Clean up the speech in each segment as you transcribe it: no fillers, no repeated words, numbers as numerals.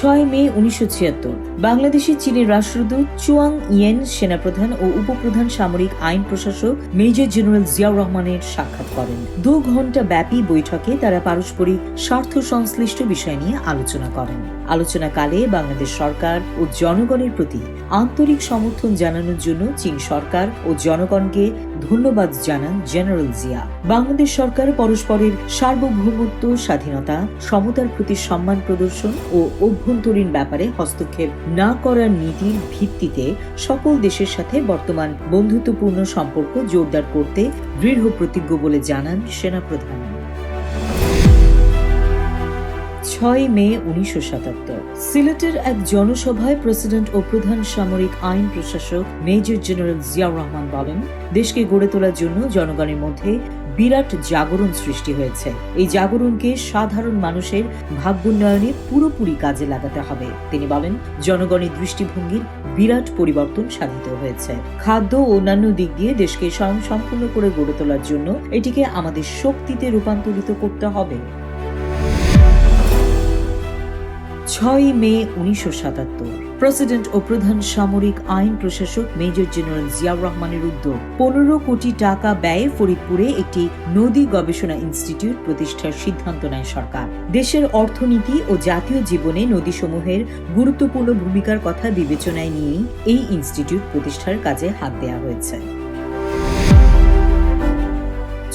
6 মে 1976 বাংলাদেশে চীনের রাষ্ট্রদূত চুয়াং ইয়েন, সেনাপ্রধান ও উপপ্রধান সামরিক আইন প্রশাসক মেজর জেনারেল জিয়াউর রহমানের সাক্ষাৎ করেন। 2 ঘণ্টা ব্যাপী বৈঠকে তারা পারস্পরিক স্বার্থ সংশ্লিষ্ট বিষয় নিয়ে আলোচনা করেন। আলোচনাকালে বাংলাদেশ সরকার ও জনগণের প্রতি আন্তরিক সমর্থন জানানোর জন্য চীন সরকার ও জনগণকে ধন্যবাদ জানান জেনারেল জিয়া। বাংলাদেশ সরকার পরস্পরের সার্বভৌমত্ব, স্বাধীনতা, সমতার প্রতি সম্মান প্রদর্শন ও অভ্যন্তরীণ ব্যাপারে হস্তক্ষেপ না করার নীতির ভিত্তিতে সকল দেশের সাথে বর্তমান বন্ধুত্বপূর্ণ সম্পর্ক জোরদার করতে দৃঢ় প্রতিজ্ঞ বলে জানান সেনাপ্রধান। 6 মে 1977 সিলেটের এক জনসভায় প্রেসিডেন্ট ও প্রধান সামরিক আইন প্রশাসক মেজর জেনারেল জিয়াউর রহমান বলেন, দেশকে গড়ে তোলার জন্য জনগণের মধ্যে বিরাট জাগরণ সৃষ্টি হয়েছে। এই জাগরণকে সাধারণ মানুষের ভাগ্যোন্নয়নে পুরোপুরি কাজে লাগাতে হবে। তিনি বলেন, জনগণের দৃষ্টিভঙ্গির বিরাট পরিবর্তন সাধিত হয়েছে। খাদ্য ও অন্যান্য দিক দিয়ে দেশকে স্বয়ংসম্পূর্ণ করে গড়ে তোলার জন্য এটিকে আমাদের শক্তিতে রূপান্তরিত করতে হবে। 6 মে 1977 প্রেসিডেন্ট ও প্রধান সামরিক আইন প্রশাসক মেজর জেনারেল জিয়াউর রহমানের উদ্যোগ 15 কোটি টাকা ব্যয়ে ফরিদপুরে একটি নদী গবেষণা ইনস্টিটিউট প্রতিষ্ঠার সিদ্ধান্ত নেয় সরকার। দেশের অর্থনীতি ও জাতীয় জীবনে নদীসমূহের গুরুত্বপূর্ণ ভূমিকার কথা বিবেচনায় নিয়েই এই ইনস্টিটিউট প্রতিষ্ঠার কাজে হাত দেওয়া হয়েছে।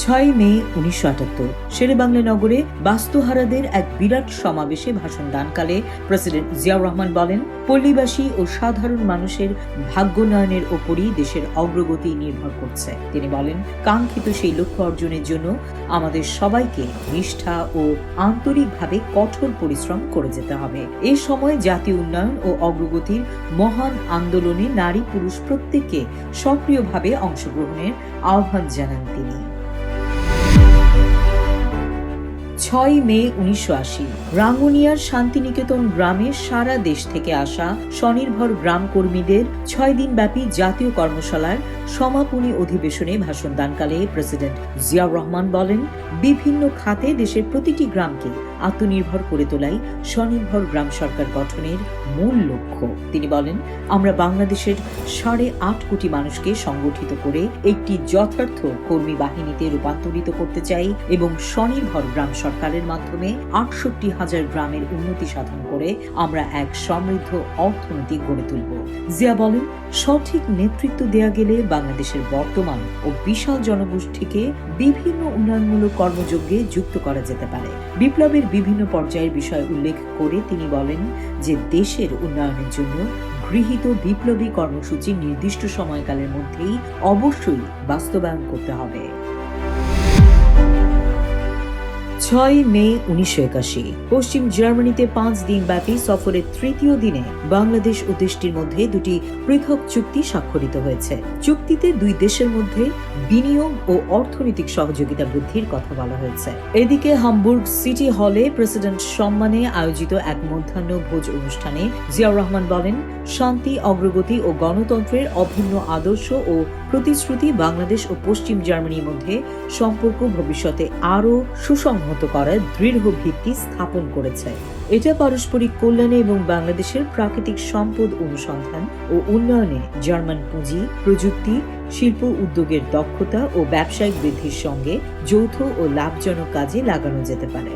6 মে 1978 শেরেবাংলা নগরে বাস্তুহারাদের এক বিরাট সমাবেশে ভাষণ দানকালে প্রেসিডেন্ট জিয়াউর রহমান বলেন, পল্লীবাসী ও সাধারণ মানুষের ভাগ্যোন্নয়নের ওপরই দেশের অগ্রগতি নির্ভর করছে। তিনি বলেন, কাঙ্ক্ষিত সেই লক্ষ্য অর্জনের জন্য আমাদের সবাইকে নিষ্ঠা ও আন্তরিকভাবে কঠোর পরিশ্রম করে যেতে হবে। এ সময় জাতীয় উন্নয়ন ও অগ্রগতির মহান আন্দোলনে নারী পুরুষ প্রত্যেককে সক্রিয়ভাবে অংশগ্রহণের আহ্বান জানান তিনি। 6 মে 1980 রাঙ্গুনিয়ার শান্তিনিকেতন গ্রামে সারা দেশ থেকে আসা স্বনির্ভর গ্রাম কর্মীদের 6 দিন ব্যাপী জাতীয় কর্মশালার সমাপনী অধিবেশনে ভাষণ দানকালে প্রেসিডেন্ট জিয়াউর রহমান বলেন, বিভিন্ন খাতে দেশের প্রতিটি গ্রামকে আত্মনির্ভর করে তোলাই স্বনির্ভর গ্রাম সরকার গঠনের মূল লক্ষ্য। তিনি বলেন, আমরা বাংলাদেশের 8.5 কোটি মানুষকে সংগঠিত করে একটি যথার্থ কর্মী বাহিনীতে রূপান্তরিত করতে চাই এবং স্বনির্ভর গ্রাম সরকারের মাধ্যমে 68,000 গ্রামের উন্নতি সাধন করে আমরা এক সমৃদ্ধ অর্থনীতি গড়ে তুলব। জিয়া বলেন, সঠিক নেতৃত্ব দেয়া গেলে বাংলাদেশের বর্তমান ও বিশাল জনগোষ্ঠীকে বিভিন্ন উন্নয়নমূলক কর্মযজ্ঞে যুক্ত করা যেতে পারে। বিপ্লবের বিভিন্ন পর্যায়ের বিষয় উল্লেখ করে তিনি বলেন যে দেশের উন্নয়নের জন্য গৃহীত বিপ্লবী কর্মসূচি নির্দিষ্ট সময়কালের মধ্যেই অবশ্যই বাস্তবায়ন করতে হবে। 6 মে 1981 পশ্চিম জার্মানিতে 5 দিন ব্যাপী সফরের তৃতীয় দিনে বাংলাদেশ ও দেশটির মধ্যে 2টি পৃথক চুক্তি স্বাক্ষরিত হয়েছে। চুক্তিতে 2 দেশের মধ্যে বিনিয়োগ ও অর্থনৈতিক সহযোগিতা বৃদ্ধির কথা বলা হয়েছে। এদিকে হামবুর্গ সিটি হলে প্রেসিডেন্ট সম্মানে আয়োজিত এক মধ্যাহ্ন ভোজ অনুষ্ঠানে জিয়াউর রহমান বলেন, শান্তি, অগ্রগতি ও গণতন্ত্রের অভিন্ন আদর্শ ও প্রতিশ্রুতি বাংলাদেশ ও পশ্চিম জার্মানির মধ্যে সম্পর্ক ভবিষ্যতে আরও সুসংহত করার দৃঢ় ভিত্তি স্থাপন করেছে। এটা পারস্পরিক কল্যাণে এবং বাংলাদেশের প্রাকৃতিক সম্পদ অনুসন্ধান ও উন্নয়নে জার্মান পুঁজি, প্রযুক্তি, শিল্প উদ্যোগের দক্ষতা ও ব্যবসায়িক বৃদ্ধির সঙ্গে যৌথ ও লাভজনক কাজে লাগানো যেতে পারে।